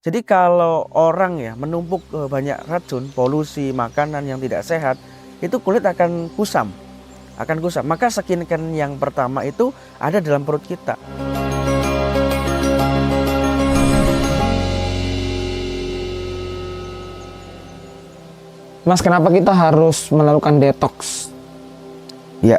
Jadi kalau orang ya menumpuk banyak racun, polusi, makanan yang tidak sehat, itu kulit akan kusam, akan kusam. Maka skincare yang pertama itu ada dalam perut kita. Mas, kenapa kita harus melakukan detox? Ya,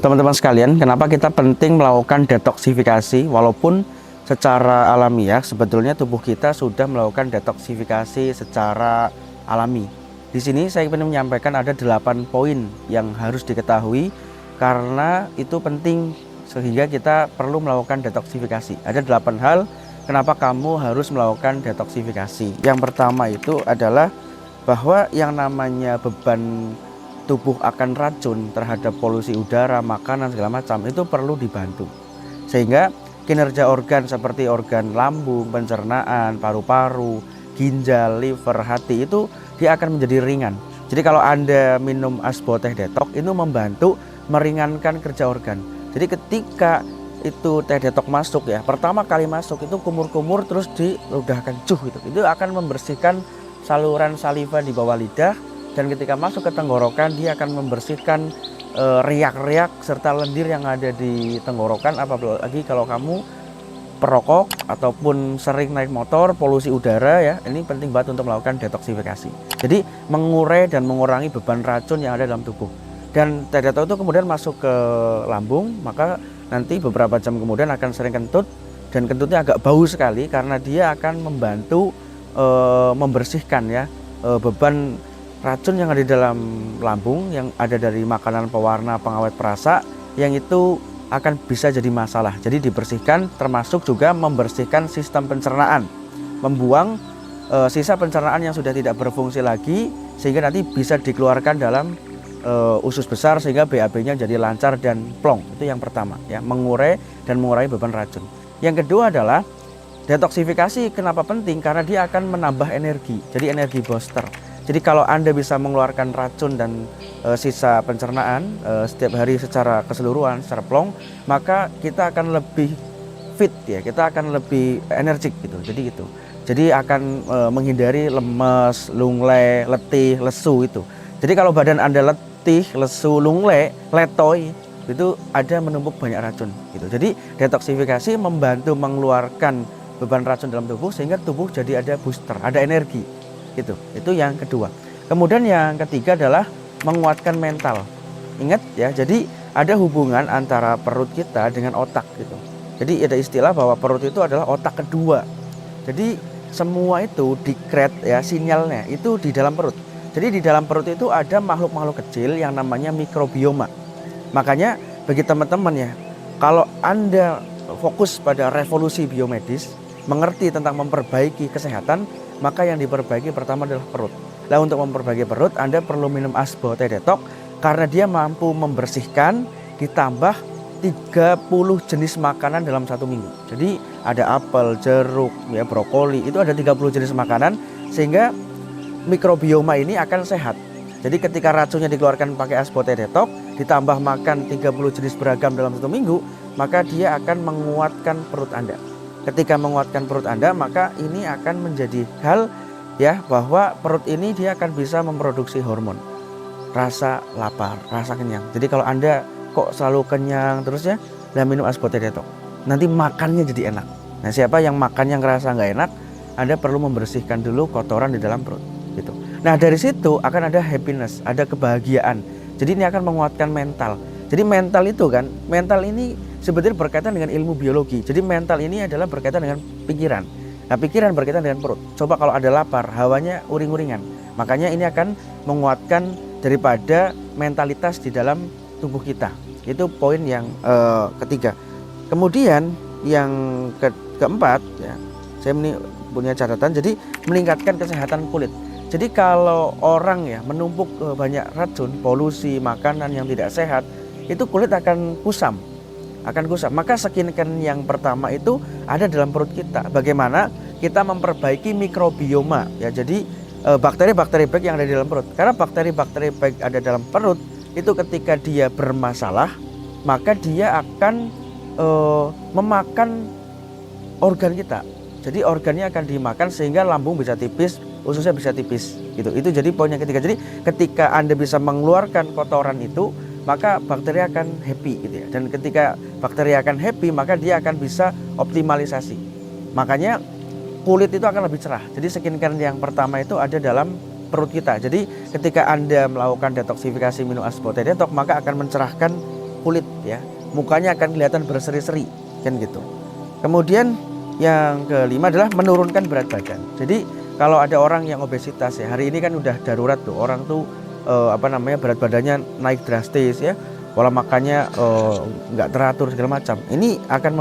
teman-teman sekalian, kenapa kita penting melakukan detoksifikasi? Walaupun secara alamiah sebetulnya tubuh kita sudah melakukan detoksifikasi secara alami. Di sini saya ingin menyampaikan ada 8 poin yang harus diketahui karena itu penting sehingga kita perlu melakukan detoksifikasi. Ada 8 hal kenapa kamu harus melakukan detoksifikasi. Yang pertama itu adalah bahwa yang namanya beban tubuh akan racun terhadap polusi udara, makanan segala macam itu perlu dibantu. Sehingga kinerja organ seperti organ lambung, pencernaan, paru-paru, ginjal, liver, hati itu dia akan menjadi ringan. Jadi kalau Anda minum asboteh detox itu membantu meringankan kerja organ. Jadi ketika itu teh detox masuk ya, pertama kali masuk itu kumur-kumur terus diludahkan itu akan membersihkan saluran saliva di bawah lidah, dan ketika masuk ke tenggorokan dia akan membersihkan riak-riak serta lendir yang ada di tenggorokan. Apalagi kalau kamu perokok ataupun sering naik motor, polusi udara ya, ini penting banget untuk melakukan detoksifikasi. Jadi mengurai dan mengurangi beban racun yang ada dalam tubuh. Dan teh detox itu kemudian masuk ke lambung, maka nanti beberapa jam kemudian akan sering kentut, dan kentutnya agak bau sekali karena dia akan membantu membersihkan ya beban racun yang ada di dalam lambung yang ada dari makanan pewarna, pengawet perasa, yang itu akan bisa jadi masalah. Jadi dibersihkan, termasuk juga membersihkan sistem pencernaan, membuang sisa pencernaan yang sudah tidak berfungsi lagi sehingga nanti bisa dikeluarkan dalam usus besar sehingga BAB-nya jadi lancar dan plong. Itu yang pertama ya, mengurai dan mengurangi beban racun. Yang kedua adalah detoksifikasi. Kenapa penting? Karena dia akan menambah energi, jadi energi booster. Jadi kalau Anda bisa mengeluarkan racun dan sisa pencernaan setiap hari secara keseluruhan, secara plong, maka kita akan lebih fit ya, kita akan lebih energik gitu. Jadi akan menghindari lemes, lunglai, letih, lesu itu. Jadi kalau badan Anda letih, lesu, lunglai, letoy, itu ada menumpuk banyak racun gitu. Jadi detoksifikasi membantu mengeluarkan beban racun dalam tubuh sehingga tubuh jadi ada booster, ada energi gitu. Itu yang kedua. Kemudian yang ketiga adalah menguatkan mental. Ingat ya, jadi ada hubungan antara perut kita dengan otak gitu. Jadi ada istilah bahwa perut itu adalah otak kedua. Jadi semua itu di-create ya, sinyalnya itu di dalam perut. Jadi di dalam perut itu ada makhluk-makhluk kecil yang namanya mikrobioma. Makanya bagi teman-teman ya, kalau Anda fokus pada revolusi biomedis, mengerti tentang memperbaiki kesehatan, maka yang diperbaiki pertama adalah perut. Nah, untuk memperbaiki perut Anda perlu minum asboteh detox karena dia mampu membersihkan ditambah 30 jenis makanan dalam 1 minggu. Jadi ada apel, jeruk, ya brokoli, itu ada 30 jenis makanan sehingga mikrobioma ini akan sehat. Jadi ketika racunnya dikeluarkan pakai asboteh detox ditambah makan 30 jenis beragam dalam 1 minggu, maka dia akan menguatkan perut Anda. Ketika menguatkan perut Anda, maka ini akan menjadi hal ya, bahwa perut ini dia akan bisa memproduksi hormon rasa lapar, rasa kenyang. Jadi kalau Anda kok selalu kenyang terus ya, dan minum asboteh detox, nanti makannya jadi enak. Nah, siapa yang makan yang ngerasa nggak enak, Anda perlu membersihkan dulu kotoran di dalam perut gitu. Nah, dari situ akan ada happiness, ada kebahagiaan. Jadi ini akan menguatkan mental. Jadi mental itu kan, mental ini sebetulnya berkaitan dengan ilmu biologi. Jadi mental ini adalah berkaitan dengan pikiran. Nah, pikiran berkaitan dengan perut. Coba kalau ada lapar, hawanya uring-uringan. Makanya ini akan menguatkan daripada mentalitas di dalam tubuh kita. Itu poin yang ketiga. Kemudian yang keempat ya, saya punya catatan. Jadi meningkatkan kesehatan kulit. Jadi kalau orang ya menumpuk banyak racun, polusi, makanan yang tidak sehat, itu kulit akan kusam. Maka skincare yang pertama itu ada dalam perut kita. Bagaimana kita memperbaiki mikrobioma ya. Jadi bakteri-bakteri baik yang ada di dalam perut. Karena bakteri-bakteri baik ada dalam perut itu ketika dia bermasalah, maka dia akan memakan organ kita. Jadi organnya akan dimakan sehingga lambung bisa tipis, ususnya bisa tipis gitu. Itu jadi poin yang ketiga. Jadi ketika Anda bisa mengeluarkan kotoran itu, maka bakteri akan happy gitu ya. Dan ketika bakteri akan happy, maka dia akan bisa optimalisasi. Makanya kulit itu akan lebih cerah. Jadi skincare yang pertama itu ada dalam perut kita. Jadi ketika Anda melakukan detoksifikasi minum Asbote Detox, maka akan mencerahkan kulit ya. Mukanya akan kelihatan berseri-seri kan gitu. Kemudian yang kelima adalah menurunkan berat badan. Jadi kalau ada orang yang obesitas ya, hari ini kan udah darurat tuh, orang tuh berat badannya naik drastis ya, pola makannya nggak teratur segala macam. Ini akan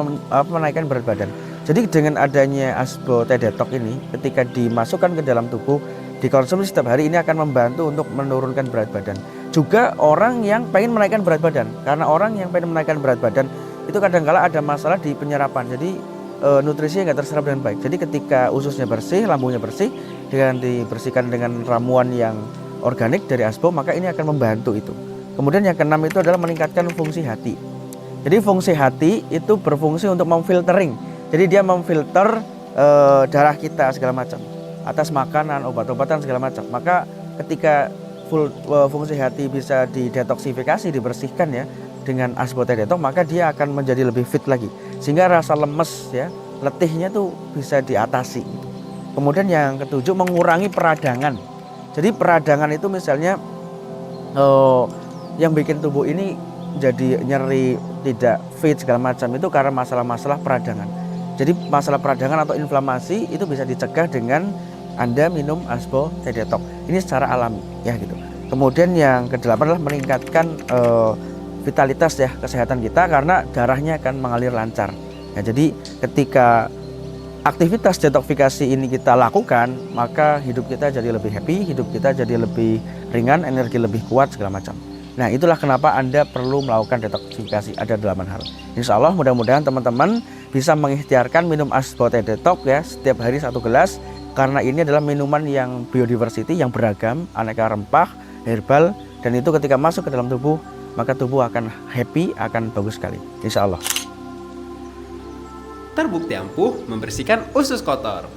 menaikkan berat badan. Jadi dengan adanya Asbote Detox ini, ketika dimasukkan ke dalam tubuh, dikonsumsi setiap hari, ini akan membantu untuk menurunkan berat badan. Juga orang yang pengen menaikkan berat badan, karena orang yang pengen menaikkan berat badan itu kadang-kala ada masalah di penyerapan. Jadi nutrisinya nggak terserap dengan baik. Jadi ketika ususnya bersih, lambungnya bersih, dengan dibersihkan dengan ramuan yang organik dari Asbo, maka ini akan membantu itu. Kemudian yang keenam itu adalah meningkatkan fungsi hati. Jadi fungsi hati itu berfungsi untuk memfiltering. Jadi dia memfilter darah kita segala macam, atas makanan, obat-obatan segala macam. Maka ketika fungsi hati bisa didetoksifikasi, dibersihkan ya dengan Asbote Detox, maka dia akan menjadi lebih fit lagi, sehingga rasa lemes ya, letihnya tuh bisa diatasi. Kemudian yang ketujuh, mengurangi peradangan. Jadi peradangan itu misalnya yang bikin tubuh ini jadi nyeri, tidak fit segala macam, itu karena masalah-masalah peradangan. Jadi masalah peradangan atau inflamasi itu bisa dicegah dengan Anda minum Asbote Detox ini secara alami ya gitu. Kemudian yang kedelapan adalah meningkatkan vitalitas ya, kesehatan kita, karena darahnya akan mengalir lancar ya. Jadi ketika aktivitas detoksifikasi ini kita lakukan, maka hidup kita jadi lebih happy, hidup kita jadi lebih ringan, energi lebih kuat segala macam. Nah, itulah kenapa Anda perlu melakukan detoksifikasi. Ada 8 hal. Insya Allah mudah-mudahan teman-teman bisa mengikhtiarkan minum Asbote Detox ya, setiap hari 1 gelas, karena ini adalah minuman yang biodiversity, yang beragam, aneka rempah, herbal, dan itu ketika masuk ke dalam tubuh, maka tubuh akan happy, akan bagus sekali, insya Allah. Terbukti ampuh membersihkan usus kotor.